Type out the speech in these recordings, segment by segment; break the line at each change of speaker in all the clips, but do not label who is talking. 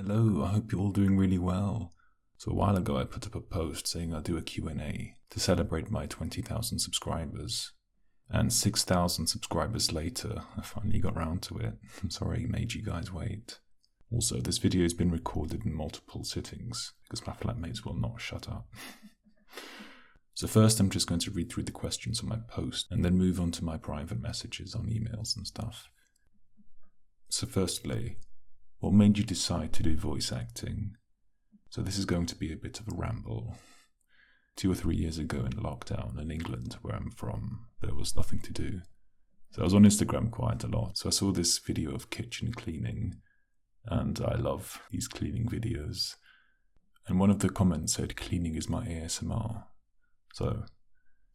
Hello, I hope you're all doing really well. So a while ago I put up a post saying I'd do a Q&A to celebrate my 20,000 subscribers. And 6,000 subscribers later, I finally got round to it. I'm sorry I made you guys wait. Also, this video has been recorded in multiple sittings because my flatmates will not shut up. So first I'm just going to read through the questions on my post and then move on to my private messages on emails and stuff. So firstly, what made you decide to do voice acting? So this is going to be a bit of a ramble. 2 or 3 years ago in lockdown in England, where I'm from, there was nothing to do. So I was on Instagram quite a lot. So I saw this video of kitchen cleaning, and I love these cleaning videos. And one of the comments said, "Cleaning is my ASMR." So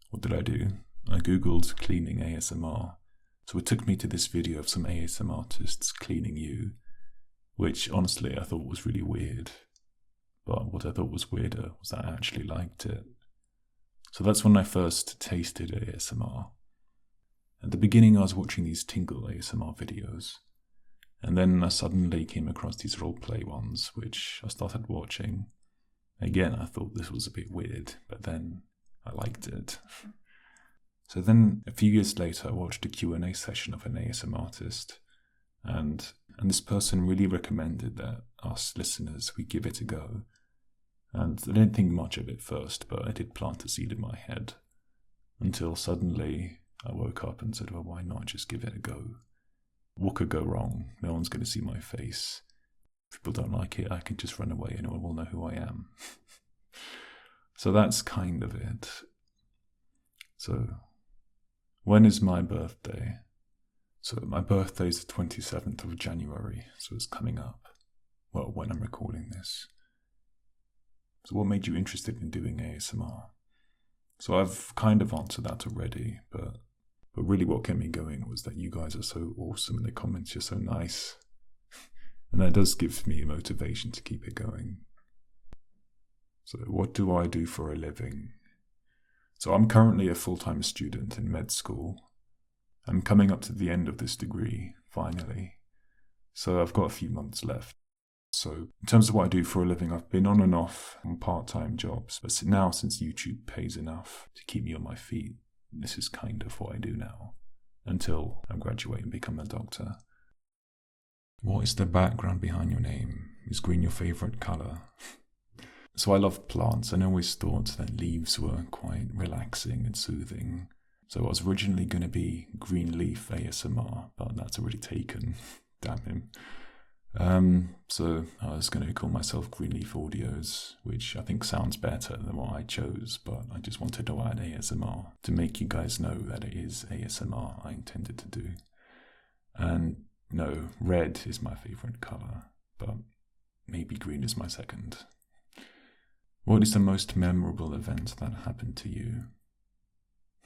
what did I do? I googled cleaning ASMR. So it took me to this video of some ASMR artists cleaning you, which honestly I thought was really weird. But what I thought was weirder was that I actually liked it. So that's when I first tasted ASMR. At the beginning I was watching these Tingle ASMR videos, and then I suddenly came across these roleplay ones, which I started watching. Again, I thought this was a bit weird, but then I liked it. So then a few years later I watched a Q&A session of an ASMR artist, and this person really recommended that us listeners, we give it a go. And I didn't think much of it first, but I did plant a seed in my head. Until suddenly I woke up and said, well, why not just give it a go? What could go wrong? No one's going to see my face. If people don't like it, I can just run away and no one will know who I am. So that's kind of it. So, when is my birthday? So my birthday is the 27th of January, so it's coming up. Well, when I'm recording this. So what made you interested in doing ASMR? So I've kind of answered that already, but really what kept me going was that you guys are so awesome and the comments are so nice. And that does give me motivation to keep it going. So what do I do for a living? So I'm currently a full-time student in med school. I'm coming up to the end of this degree, finally. So I've got a few months left. So in terms of what I do for a living, I've been on and off on part-time jobs. But now, since YouTube pays enough to keep me on my feet, this is kind of what I do now. Until I graduate and become a doctor. What is the background behind your name? Is green your favourite colour? So I love plants, and I always thought that leaves were quite relaxing and soothing. So I was originally going to be Greenleaf ASMR, but that's already taken. Damn him. So I was going to call myself Greenleaf Audios, which I think sounds better than what I chose, but I just wanted to add ASMR to make you guys know that it is ASMR I intended to do. And no, red is my favourite colour, but maybe green is my second. What is the most memorable event that happened to you?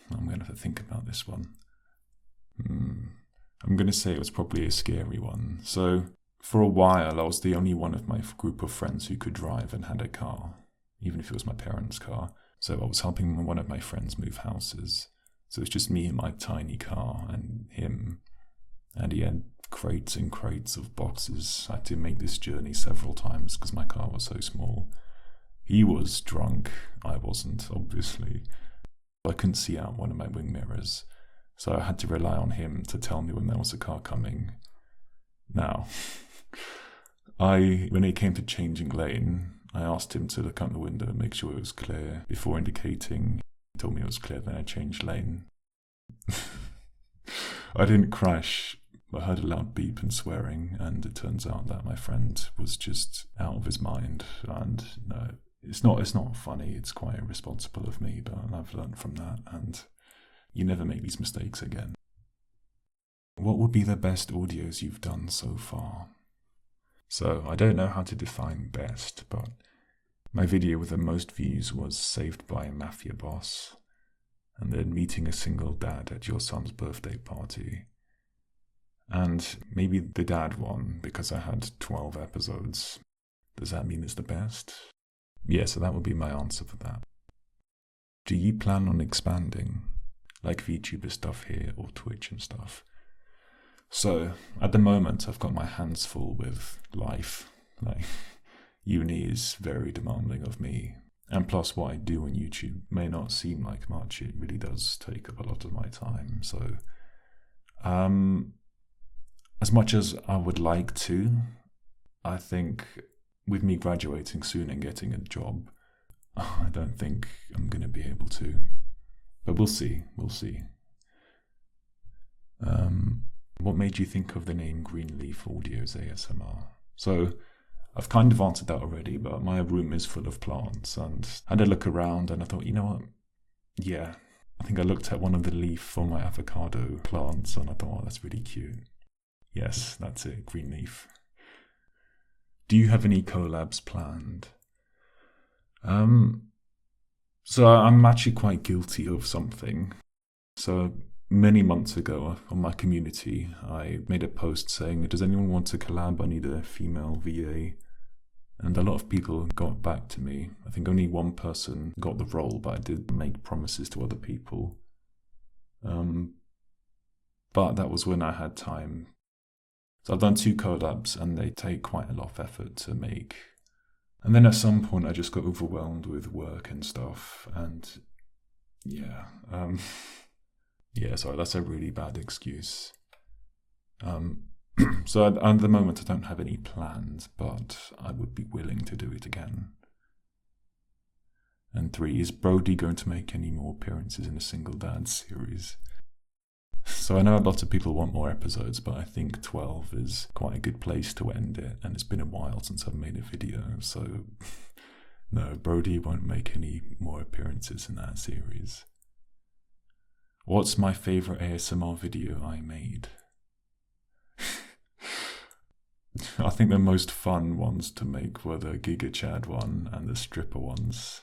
I'm going to have to think about this one. I'm going to say it was probably a scary one. So, for a while, I was the only one of my group of friends who could drive and had a car, even if it was my parents' car. So I was helping one of my friends move houses. So it's just me in my tiny car and him. And he had crates and crates of boxes. I had to make this journey several times because my car was so small. He was drunk. I wasn't, obviously. I couldn't see out one of my wing mirrors, so I had to rely on him to tell me when there was a car coming. Now, when it came to changing lane, I asked him to look out the window and make sure it was clear before indicating. He told me it was clear, then I changed lane. I didn't crash, but I heard a loud beep and swearing, and it turns out that my friend was just out of his mind, and no. It's not funny, it's quite irresponsible of me, but I've learned from that, and you never make these mistakes again. What would be the best audios you've done so far? So, I don't know how to define best, but my video with the most views was Saved by a Mafia Boss, and then meeting a single dad at your son's birthday party. And maybe the dad one, because I had 12 episodes. Does that mean it's the best? Yeah, so that would be my answer for that. Do you plan on expanding, like VTuber stuff here or Twitch and stuff? So, at the moment, I've got my hands full with life. Like, uni is very demanding of me. And plus, what I do on YouTube may not seem like much. It really does take up a lot of my time. So, as much as I would like to, I think with me graduating soon and getting a job, I don't think I'm going to be able to. But we'll see. We'll see. What made you think of the name Greenleaf Audios ASMR? So, I've kind of answered that already, but my room is full of plants, and I had a look around and I thought, you know what? Yeah, I think I looked at one of the leaf for my avocado plants and I thought, oh, that's really cute. Yes, that's it, Greenleaf. Do you have any collabs planned? So I'm actually quite guilty of something. So many months ago on my community, I made a post saying, does anyone want to collab? I need a female VA. And a lot of people got back to me. I think only one person got the role, but I did make promises to other people. But that was when I had time. So I've done 2 collabs and they take quite a lot of effort to make. And then at some point I just got overwhelmed with work and stuff, and yeah. Yeah, sorry, that's a really bad excuse. So at the moment I don't have any plans, but I would be willing to do it again. And 3, is Brody going to make any more appearances in the Single Dad series? So I know a lot of people want more episodes, but I think 12 is quite a good place to end it, and it's been a while since I've made a video, so no, Brody won't make any more appearances in that series. What's my favourite ASMR video I made? I think the most fun ones to make were the Giga Chad one and the stripper ones.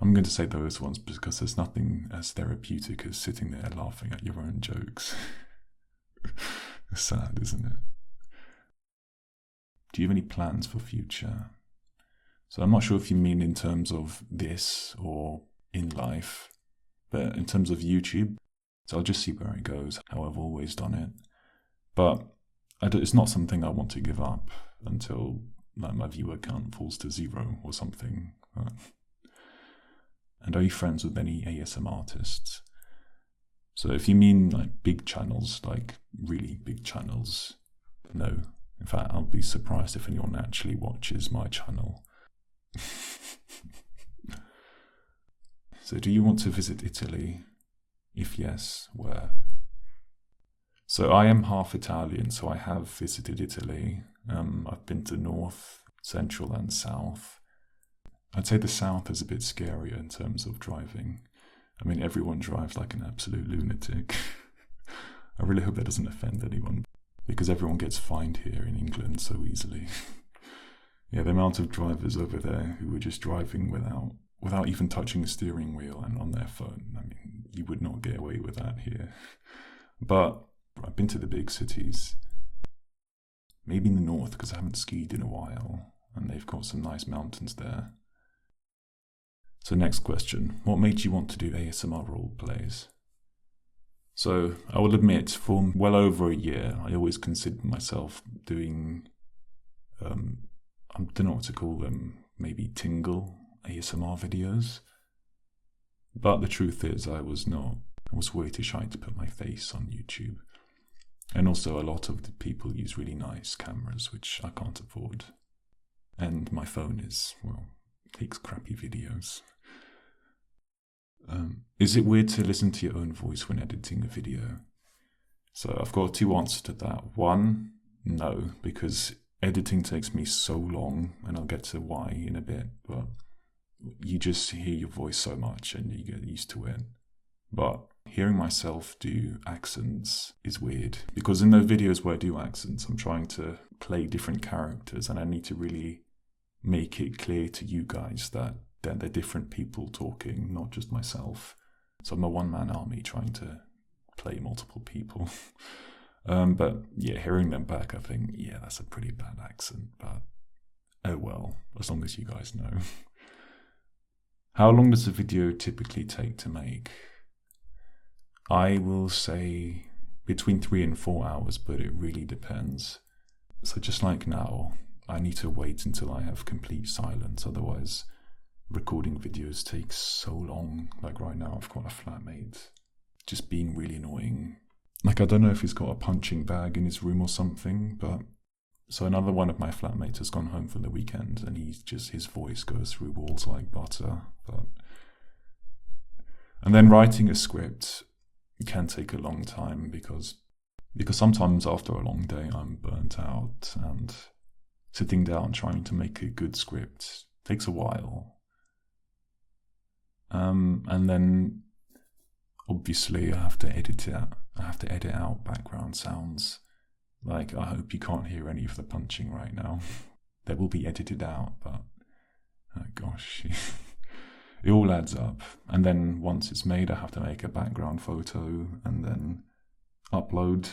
I'm going to say those ones because there's nothing as therapeutic as sitting there laughing at your own jokes. It's sad, isn't it? Do you have any plans for future? So I'm not sure if you mean in terms of this or in life, but in terms of YouTube, so I'll just see where it goes, how I've always done it. But it's not something I want to give up until my viewer count falls to 0 or something. And are you friends with any ASMR artists? So if you mean like big channels, like really big channels, no. In fact, I'll be surprised if anyone actually watches my channel. So do you want to visit Italy? If yes, where? So I am half Italian, so I have visited Italy. I've been to North, Central and South. I'd say the South is a bit scarier in terms of driving. I mean, everyone drives like an absolute lunatic. I really hope that doesn't offend anyone, because everyone gets fined here in England so easily. Yeah, the amount of drivers over there who are just driving without even touching the steering wheel and on their phone. I mean, you would not get away with that here. But I've been to the big cities. Maybe in the north, because I haven't skied in a while, and they've got some nice mountains there. So next question, what made you want to do ASMR role plays? So I will admit, for well over a year, I always considered myself doing, I don't know what to call them, maybe tingle ASMR videos. But the truth is I was way too shy to put my face on YouTube. And also a lot of the people use really nice cameras, which I can't afford. And my phone takes crappy videos. Is it weird to listen to your own voice when editing a video? So I've got 2 answers to that. 1, no, because editing takes me so long, and I'll get to why in a bit, but you just hear your voice so much and you get used to it. But hearing myself do accents is weird, because in those videos where I do accents, I'm trying to play different characters, and I need to really make it clear to you guys that they're different people talking, not just myself. So I'm a one-man army trying to play multiple people. But yeah, hearing them back, I think, yeah, that's a pretty bad accent, but oh well, as long as you guys know. How long does a video typically take to make? I will say between 3 and 4 hours, but it really depends. So just like now, I need to wait until I have complete silence, otherwise recording videos takes so long. Like right now I've got a flatmate just being really annoying. Like, I don't know if he's got a punching bag in his room or something, but so another one of my flatmates has gone home for the weekend, and his voice goes through walls like butter. And then writing a script can take a long time because sometimes after a long day I'm burnt out, and sitting down trying to make a good script takes a while. And then obviously I have to edit it. I have to edit out background sounds. Like, I hope you can't hear any of the punching right now. They will be edited out, but oh gosh, it all adds up. And then once it's made, I have to make a background photo and then upload.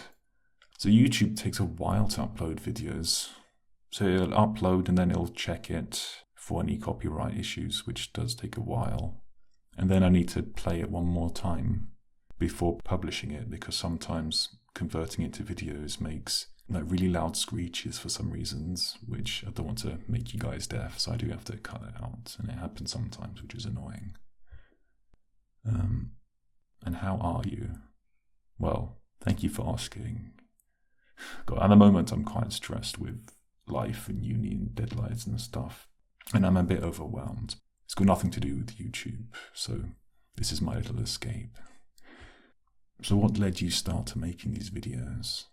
So YouTube takes a while to upload videos. So it'll upload and then it'll check it for any copyright issues, which does take a while. And then I need to play it one more time before publishing it, because sometimes converting it to videos makes like really loud screeches for some reasons, which I don't want to make you guys deaf, so I do have to cut it out, and it happens sometimes, which is annoying. And how are you? Well, thank you for asking. God, at the moment I'm quite stressed with life and uni and deadlines and stuff, and I'm a bit overwhelmed. It's got nothing to do with YouTube, so this is my little escape. So what led you start to making these videos?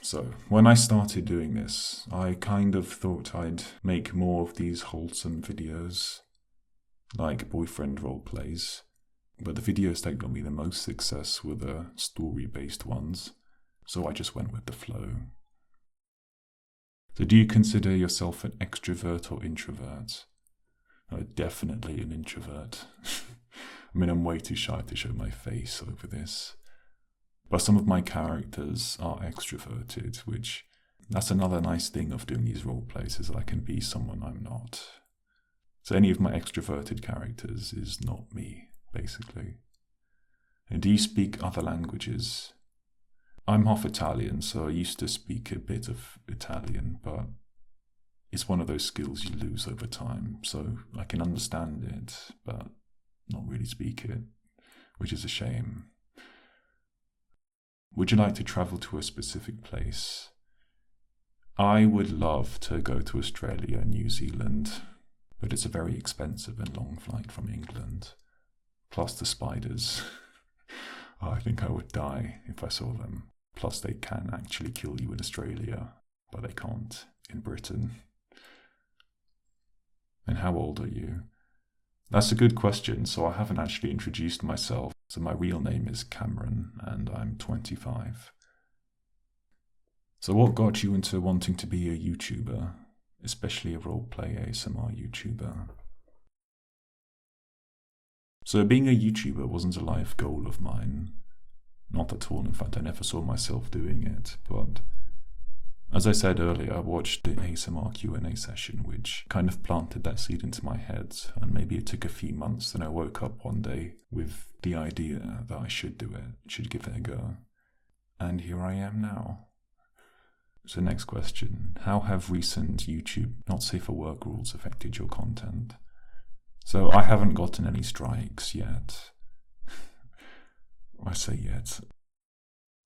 So when I started doing this, I kind of thought I'd make more of these wholesome videos, like boyfriend roleplays, but the videos that got me the most success were the story-based ones, so I just went with the flow. So do you consider yourself an extrovert or introvert? Definitely an introvert. I mean, I'm way too shy to show my face over this. But some of my characters are extroverted, which that's another nice thing of doing these role plays, is that I can be someone I'm not. So any of my extroverted characters is not me, basically. And do you speak other languages? I'm half Italian, so I used to speak a bit of Italian, but it's one of those skills you lose over time, so I can understand it, but not really speak it, which is a shame. Would you like to travel to a specific place? I would love to go to Australia and New Zealand, but it's a very expensive and long flight from England. Plus the spiders. I think I would die if I saw them. Plus they can actually kill you in Australia, but they can't in Britain. And how old are you? That's a good question, so I haven't actually introduced myself. So my real name is Cameron, and I'm 25. So what got you into wanting to be a YouTuber, especially a roleplay ASMR YouTuber? So being a YouTuber wasn't a life goal of mine. Not at all, in fact I never saw myself doing it, but as I said earlier, I watched the ASMR Q&A session, which kind of planted that seed into my head, and maybe it took a few months, then I woke up one day with the idea that I should do it, should give it a go. And here I am now. So next question, how have recent YouTube not safe for work rules affected your content? So I haven't gotten any strikes yet. I say yet.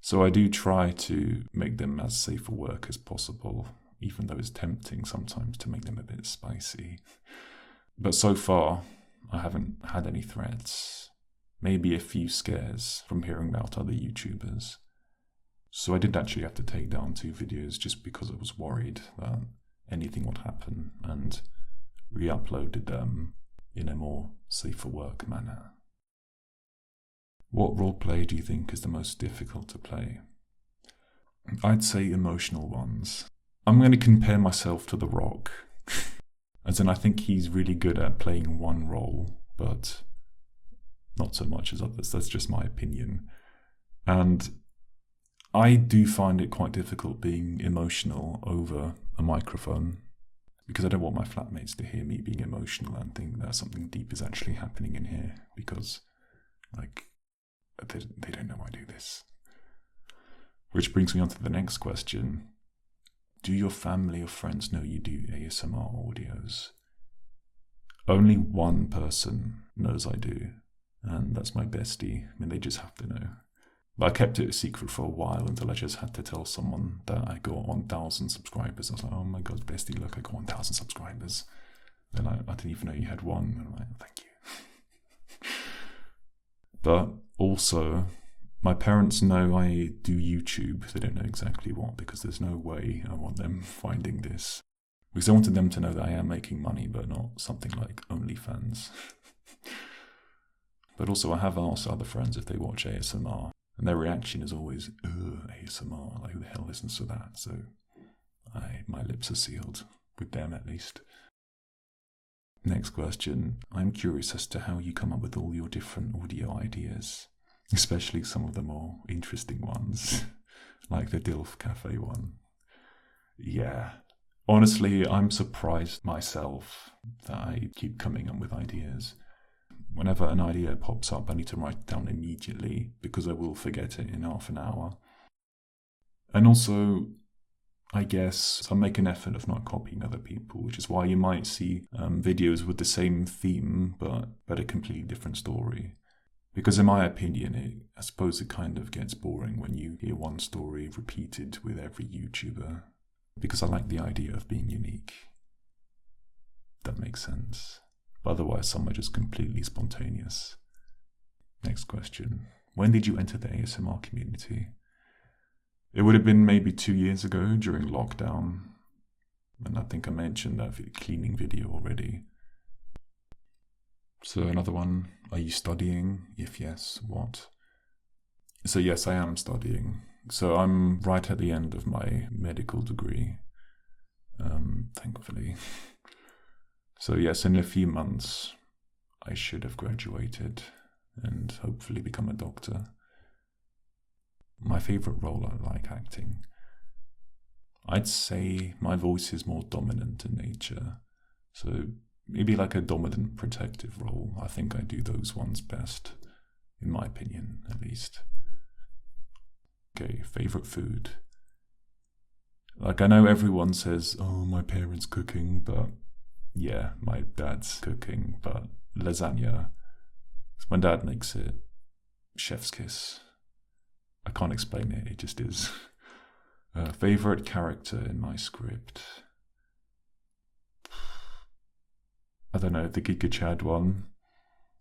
So I do try to make them as safe for work as possible, even though it's tempting sometimes to make them a bit spicy. But so far, I haven't had any threats. Maybe a few scares from hearing about other YouTubers. So I did actually have to take down 2 videos just because I was worried that anything would happen, and re-uploaded them in a more safe for work manner. What roleplay do you think is the most difficult to play? I'd say emotional ones. I'm going to compare myself to The Rock. As in, I think he's really good at playing one role, but not so much as others. That's just my opinion. And I do find it quite difficult being emotional over a microphone, because I don't want my flatmates to hear me being emotional and think that something deep is actually happening in here, because, like, they don't know I do this. Which brings me on to the next question. Do your family or friends know you do ASMR audios? Only one person knows I do, and that's my bestie. I mean, they just have to know. But I kept it a secret for a while until I just had to tell someone that I got 1,000 subscribers. I was like, oh my god, bestie, look, I got 1,000 subscribers. Then I didn't even know you had one. And I'm like, thank you. But also, my parents know I do YouTube. They don't know exactly what, because there's no way I want them finding this. Because I wanted them to know that I am making money, but not something like OnlyFans. But also, I have asked other friends if they watch ASMR, and their reaction is always, ugh, ASMR, like who the hell listens to that? So my lips are sealed, with them at least. Next question. I'm curious as to how you come up with all your different audio ideas, especially some of the more interesting ones, like the DILF Cafe one. Yeah. Honestly, I'm surprised myself that I keep coming up with ideas. Whenever an idea pops up, I need to write it down immediately, because I will forget it in half an hour. And also, I guess I make an effort of not copying other people, which is why you might see videos with the same theme, but a completely different story. Because in my opinion, I suppose it kind of gets boring when you hear one story repeated with every YouTuber. Because I like the idea of being unique. That makes sense. But otherwise, some are just completely spontaneous. Next question. When did you enter the ASMR community? It would have been maybe 2 years ago during lockdown. And I think I mentioned that cleaning video already. So another one. Are you studying? If yes, what? So yes, I am studying. So I'm right at the end of my medical degree, thankfully. So yes, in a few months, I should have graduated and hopefully become a doctor. My favorite role, I like acting. I'd say my voice is more dominant in nature. So maybe like a dominant protective role. I think I do those ones best, in my opinion, at least. Okay, favorite food. Like, I know everyone says, oh, my parents' cooking, but yeah, my dad's cooking, but lasagna, my dad makes it, chef's kiss. I can't explain it, it just is. Favorite character in my script. I don't know, the Giga Chad one.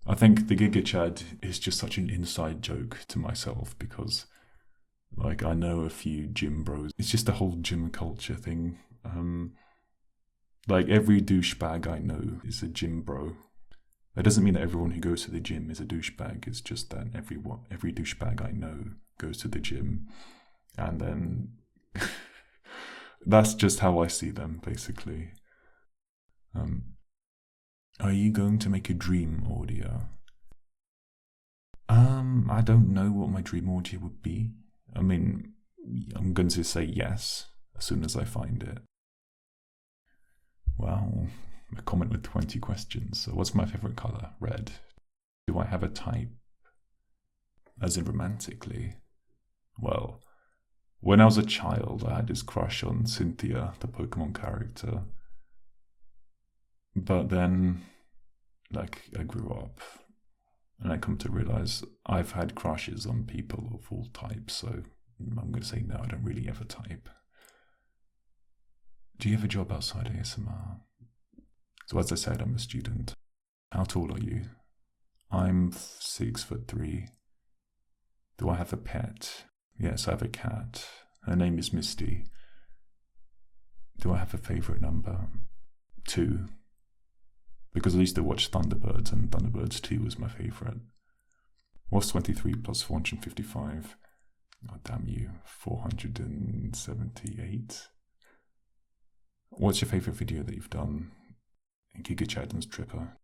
I think the Giga Chad is just such an inside joke to myself, because like, I know a few gym bros. It's just a whole gym culture thing. Like, every douchebag I know is a gym bro. That doesn't mean that everyone who goes to the gym is a douchebag. It's just that every douchebag I know goes to the gym. And then that's just how I see them, basically. Are you going to make a dream audio? I don't know what my dream audio would be. I mean, I'm going to say yes as soon as I find it. Wow, a comment with 20 questions. So what's my favorite color? Red. Do I have a type? As in romantically? Well, when I was a child, I had this crush on Cynthia, the Pokemon character. But then, like, I grew up, and I come to realize I've had crushes on people of all types, so I'm going to say no, I don't really have a type. Do you have a job outside ASMR? So as I said, I'm a student. How tall are you? I'm 6'3". Do I have a pet? Yes, I have a cat. Her name is Misty. Do I have a favorite number? 2. Because I used to watch Thunderbirds, and Thunderbirds 2 was my favorite. What's 23 plus 455? Oh, damn you. 478. What's your favorite video that you've done? Giga Chad Stripper.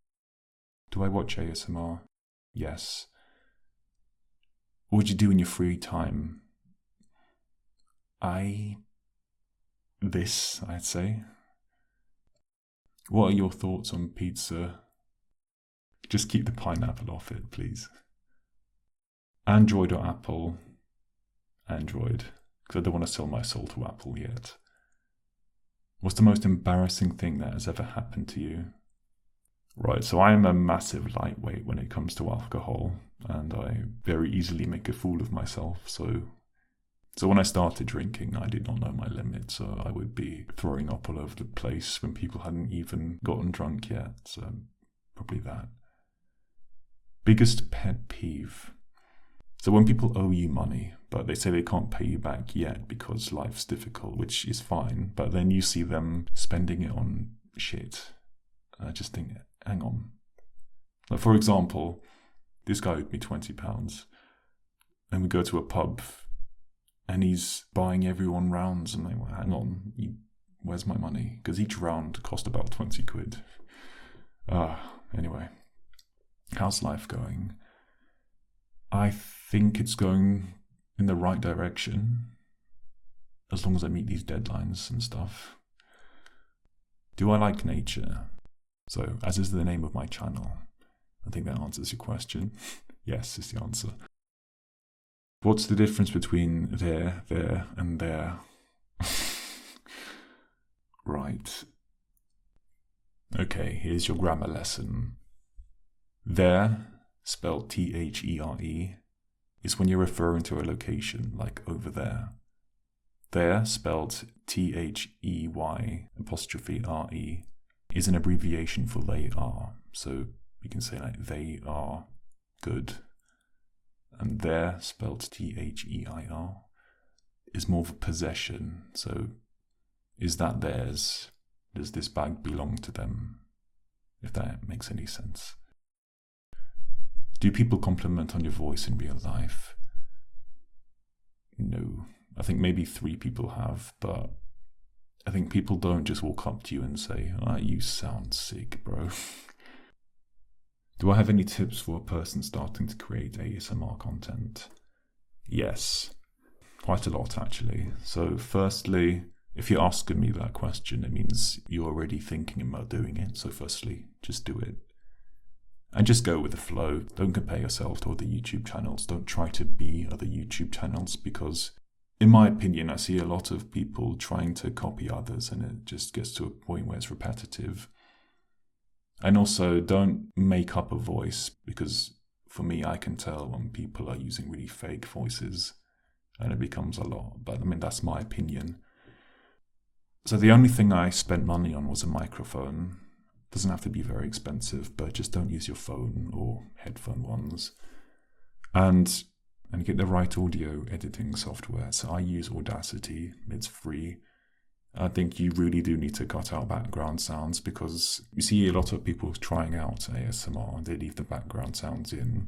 Do I watch ASMR? Yes. What would you do in your free time? I'd say. What are your thoughts on pizza? Just keep the pineapple off it, please. Android or Apple? Android. Because I don't want to sell my soul to Apple yet. What's the most embarrassing thing that has ever happened to you? Right, so I am a massive lightweight when it comes to alcohol, and I very easily make a fool of myself. So when I started drinking, I did not know my limit, so I would be throwing up all over the place when people hadn't even gotten drunk yet. So probably that. Biggest pet peeve. So when people owe you money, but they say they can't pay you back yet because life's difficult, which is fine, but then you see them spending it on shit. And I just think, hang on. Like, for example, this guy owed me £20, and we go to a pub, and he's buying everyone rounds, and they went, hang on, where's my money? Because each round cost about 20 quid. Anyway, how's life going? I think it's going in the right direction, as long as I meet these deadlines and stuff. Do I like nature? So, as is the name of my channel, I think that answers your question. Yes, is the answer. What's the difference between there, and there? Right. Okay, here's your grammar lesson. There, spelled T-H-E-R-E, is when you're referring to a location, like over there. There, spelled T-H-E-Y'-R-E, is an abbreviation for they are. So you can say like they are good. And there, spelled T-H-E-I-R, is more of a possession. So is that theirs? Does this bag belong to them? If that makes any sense. Do people compliment on your voice in real life? No. I think maybe 3 people have, but I think people don't just walk up to you and say, you sound sick, bro. Do I have any tips for a person starting to create ASMR content? Yes. Quite a lot, actually. So firstly, if you're asking me that question, it means you're already thinking about doing it. So firstly, just do it. And just go with the flow. Don't compare yourself to other YouTube channels. Don't try to be other YouTube channels, because in my opinion, I see a lot of people trying to copy others, and it just gets to a point where it's repetitive. And also, don't make up a voice, because for me, I can tell when people are using really fake voices, and it becomes a lot. But I mean, that's my opinion. So the only thing I spent money on was a microphone. Doesn't have to be very expensive, but just don't use your phone or headphone ones. And get the right audio editing software. So I use Audacity. It's free. I think you really do need to cut out background sounds, because you see a lot of people trying out ASMR and they leave the background sounds in.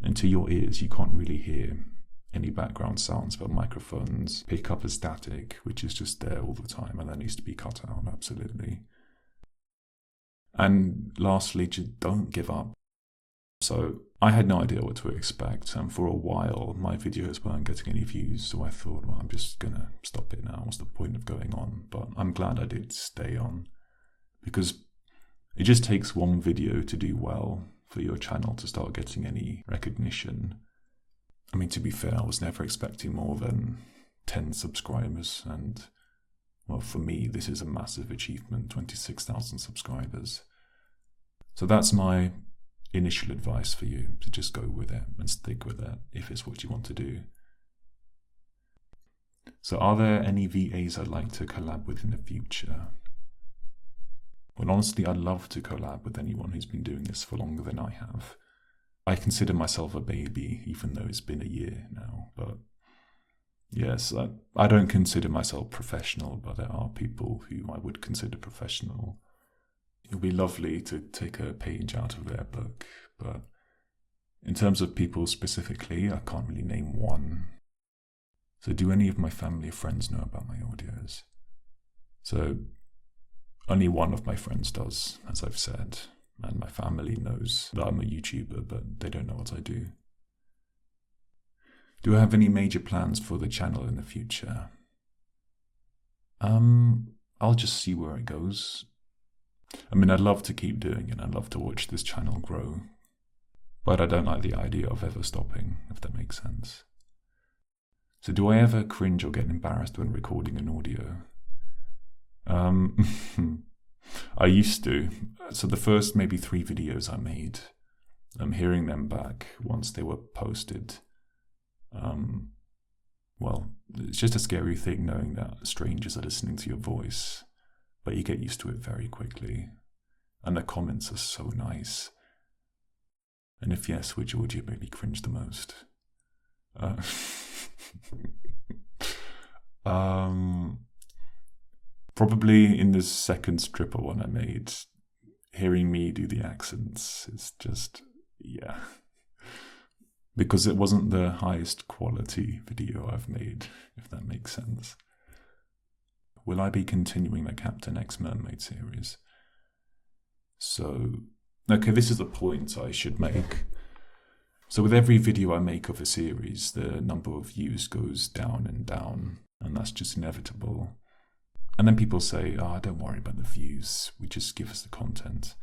And to your ears, you can't really hear any background sounds, but microphones pick up a static, which is just there all the time, and that needs to be cut out, absolutely. And lastly, just don't give up. So I had no idea what to expect, and for a while my videos weren't getting any views, so I thought, well, I'm just gonna stop it now. What's the point of going on? But I'm glad I did stay on, because it just takes one video to do well for your channel to start getting any recognition. I mean, to be fair, I was never expecting more than 10 subscribers, and well, for me, this is a massive achievement, 26,000 subscribers. So that's my initial advice for you, to just go with it and stick with it if it's what you want to do. So are there any VAs I'd like to collab with in the future? Well, honestly, I'd love to collab with anyone who's been doing this for longer than I have. I consider myself a baby, even though it's been a year now, but yes, I don't consider myself professional, but there are people who I would consider professional. It would be lovely to take a page out of their book, but in terms of people specifically, I can't really name one. So do any of my family or friends know about my audios? So only one of my friends does, as I've said, and my family knows that I'm a YouTuber, but they don't know what I do. Do I have any major plans for the channel in the future? I'll just see where it goes. I mean, I'd love to keep doing it. I'd love to watch this channel grow. But I don't like the idea of ever stopping, if that makes sense. So do I ever cringe or get embarrassed when recording an audio? I used to. So the first maybe 3 videos I made, I'm hearing them back once they were posted. Well, it's just a scary thing knowing that strangers are listening to your voice, but you get used to it very quickly. And the comments are so nice. And if yes, which audio made me cringe the most? Probably in the second stripper one I made, hearing me do the accents is just, yeah. Because it wasn't the highest quality video I've made, if that makes sense. Will I be continuing the Captain X Mermaid series? So, okay, this is the point I should make. So with every video I make of a series, the number of views goes down, and that's just inevitable. And then people say, don't worry about the views, we just give us the content.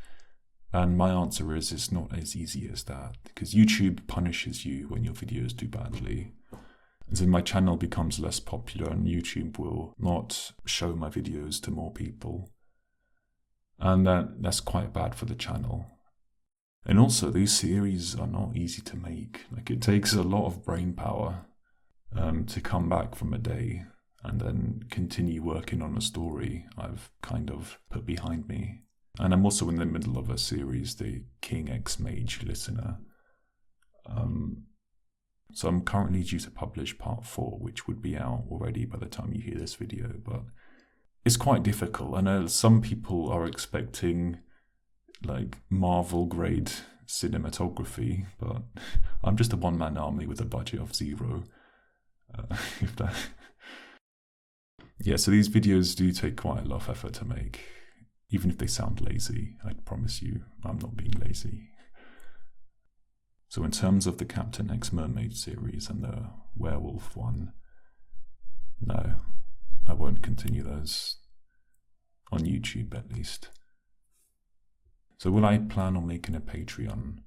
And my answer is, it's not as easy as that, because YouTube punishes you when your videos do badly. And so my channel becomes less popular, and YouTube will not show my videos to more people. And that's quite bad for the channel. And also, these series are not easy to make. Like, it takes a lot of brain power to come back from a day and then continue working on a story I've kind of put behind me. And I'm also in the middle of a series, the King X Mage Listener. So I'm currently due to publish part 4, which would be out already by the time you hear this video, but it's quite difficult. I know some people are expecting like Marvel grade cinematography, but I'm just a one-man army with a budget of 0. If that... Yeah, so these videos do take quite a lot of effort to make, even if they sound lazy. I promise you, I'm not being lazy. So in terms of the Captain X Mermaid series and the werewolf one, no, I won't continue those, on YouTube at least. So will I plan on making a Patreon?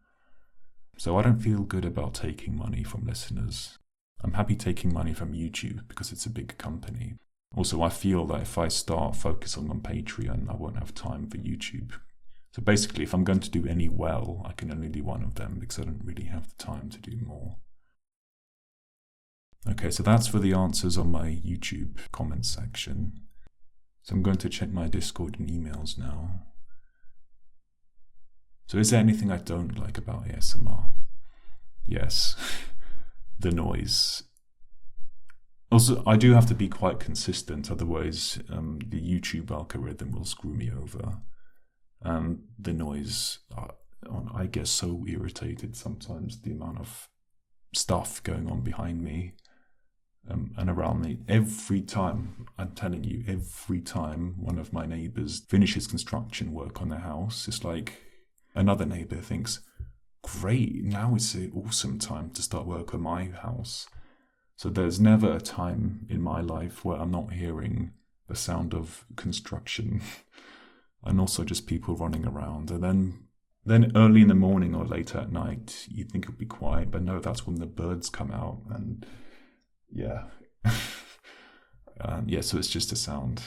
So I don't feel good about taking money from listeners. I'm happy taking money from YouTube because it's a big company. Also, I feel that if I start focusing on Patreon, I won't have time for YouTube. So basically, if I'm going to do any well, I can only do one of them because I don't really have the time to do more. Okay, so that's for the answers on my YouTube comments section. So I'm going to check my Discord and emails now. So is there anything I don't like about ASMR? Yes, the noise. Also, I do have to be quite consistent, otherwise the YouTube algorithm will screw me over. And the noise, I get so irritated sometimes, the amount of stuff going on behind me and around me. Every time, I'm telling you, every time one of my neighbours finishes construction work on their house, it's like another neighbour thinks, great, now is an awesome time to start work on my house. So there's never a time in my life where I'm not hearing the sound of construction and also just people running around. And then early in the morning or later at night, you think it'll be quiet, but no, that's when the birds come out. And yeah. Yeah, so it's just a sound.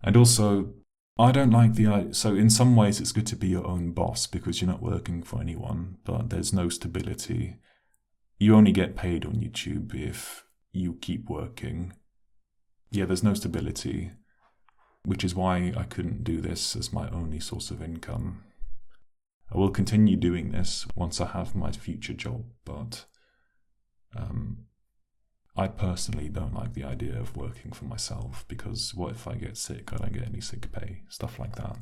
And also, I don't like so in some ways it's good to be your own boss because you're not working for anyone, but there's no stability. You only get paid on YouTube if you keep working. Yeah, there's no stability, which is why I couldn't do this as my only source of income. I will continue doing this once I have my future job, but I personally don't like the idea of working for myself because what if I get sick? I don't get any sick pay, stuff like that.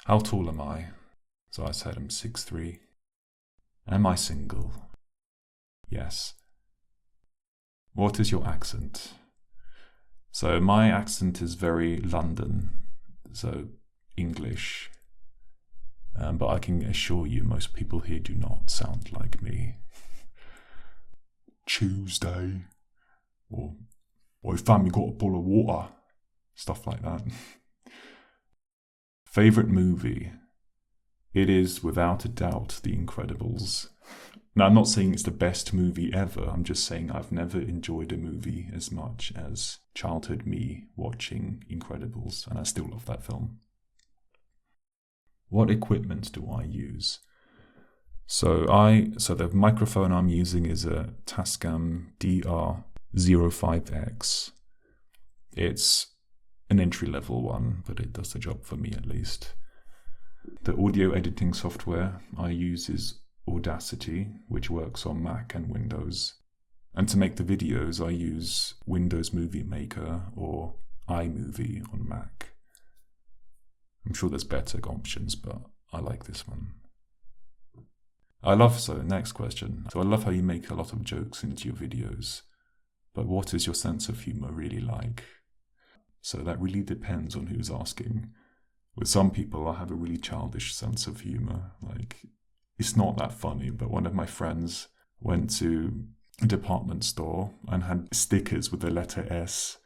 How tall am I? So I said I'm 6'3". Am I single? Yes. What is your accent? So my accent is very London, so English. But I can assure you most people here do not sound like me. Tuesday, or family got a bowl of water, stuff like that. Favourite movie? It is without a doubt The Incredibles. Now, I'm not saying it's the best movie ever. I'm just saying I've never enjoyed a movie as much as childhood me watching Incredibles, and I still love that film. What equipment do I use? So the microphone I'm using is a Tascam DR05X. It's an entry-level one, but it does the job for me at least. The audio editing software I use is Audacity, which works on Mac and Windows. And to make the videos, I use Windows Movie Maker or iMovie on Mac. I'm sure there's better options, but I like this one. Next question. So I love how you make a lot of jokes into your videos, but what is your sense of humor really like? So that really depends on who's asking. With some people, I have a really childish sense of humor. Like, it's not that funny, but one of my friends went to a department store and had stickers with the letter S.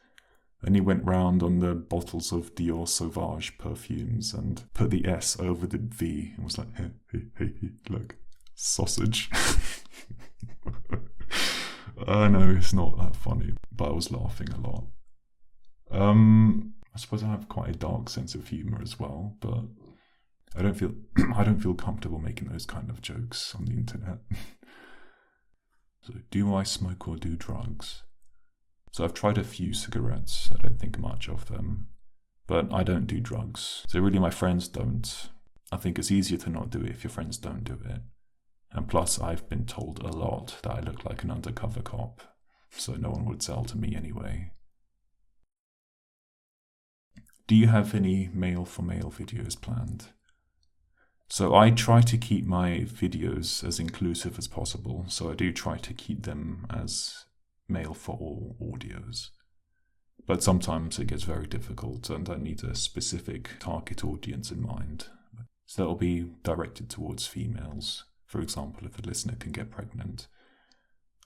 And he went round on the bottles of Dior Sauvage perfumes and put the S over the V and was like, hey, look, sausage. I know it's not that funny, but I was laughing a lot. I suppose I have quite a dark sense of humor as well, but I don't feel comfortable making those kind of jokes on the internet. So, do I smoke or do drugs? So I've tried a few cigarettes. I don't think much of them, but I don't do drugs. So really, my friends don't. I think it's easier to not do it if your friends don't do it. And plus, I've been told a lot that I look like an undercover cop, so no one would sell to me anyway. Do you have any male-for-male videos planned? So I try to keep my videos as inclusive as possible, so I do try to keep them as male for all audios. But sometimes it gets very difficult and I need a specific target audience in mind. So that'll be directed towards females. For example, if a listener can get pregnant.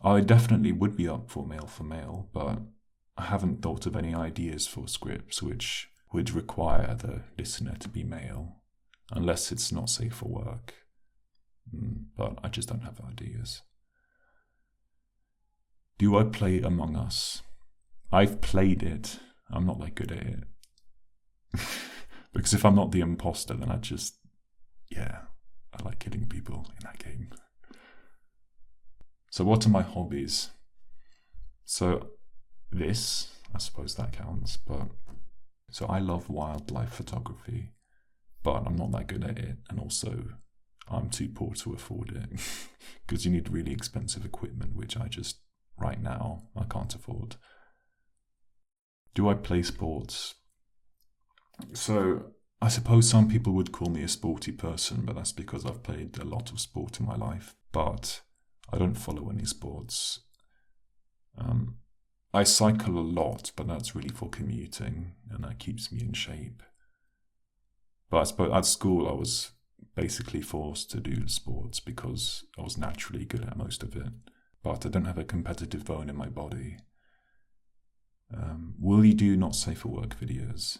I definitely would be up for male, but I haven't thought of any ideas for scripts which would require the listener to be male, unless it's not safe for work. But I just don't have ideas. Do I play Among Us? I've played it. I'm not that good at it. Because if I'm not the imposter, then I like killing people in that game. So what are my hobbies? So this, I suppose that counts, but so I love wildlife photography, but I'm not that good at it, and also I'm too poor to afford it because you need really expensive equipment, which right now I can't afford. Do I play sports? So I suppose some people would call me a sporty person, but that's because I've played a lot of sport in my life, but I don't follow any sports. I cycle a lot, but that's really for commuting, and that keeps me in shape. But I suppose at school I was basically forced to do sports because I was naturally good at most of it, but I don't have a competitive bone in my body. Will you do not safe for work videos?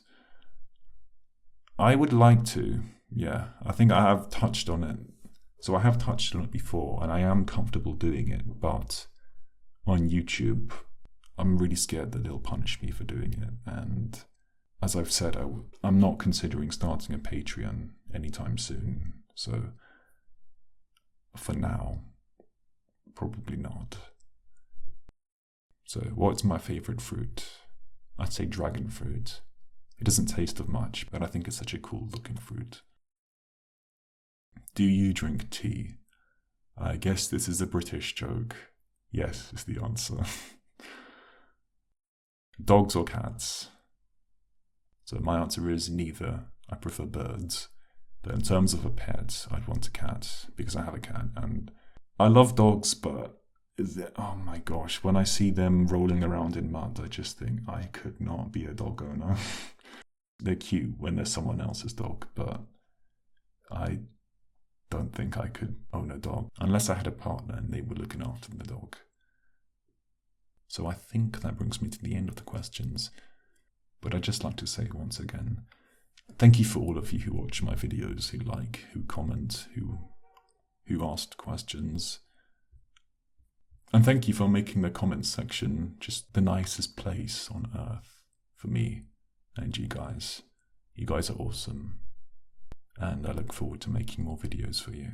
I would like to, yeah. I think I have touched on it. So I have touched on it before, and I am comfortable doing it, but on YouTube, I'm really scared that they'll punish me for doing it. And as I've said, I'm not considering starting a Patreon anytime soon. So for now, probably not. So what's my favorite fruit? I'd say dragon fruit. It doesn't taste of much, but I think it's such a cool looking fruit. Do you drink tea? I guess this is a British joke. Yes, is the answer. Dogs or cats? So my answer is neither. I prefer birds. But in terms of a pet, I'd want a cat because I have a cat. And I love dogs, but oh my gosh, when I see them rolling around in mud, I just think I could not be a dog owner. They're cute when they're someone else's dog, but I don't think I could own a dog unless I had a partner and they were looking after the dog. So I think that brings me to the end of the questions. But I'd just like to say once again, thank you for all of you who watch my videos, who like, who comment, who asked questions. And thank you for making the comments section just the nicest place on earth for me and you guys. You guys are awesome. And I look forward to making more videos for you.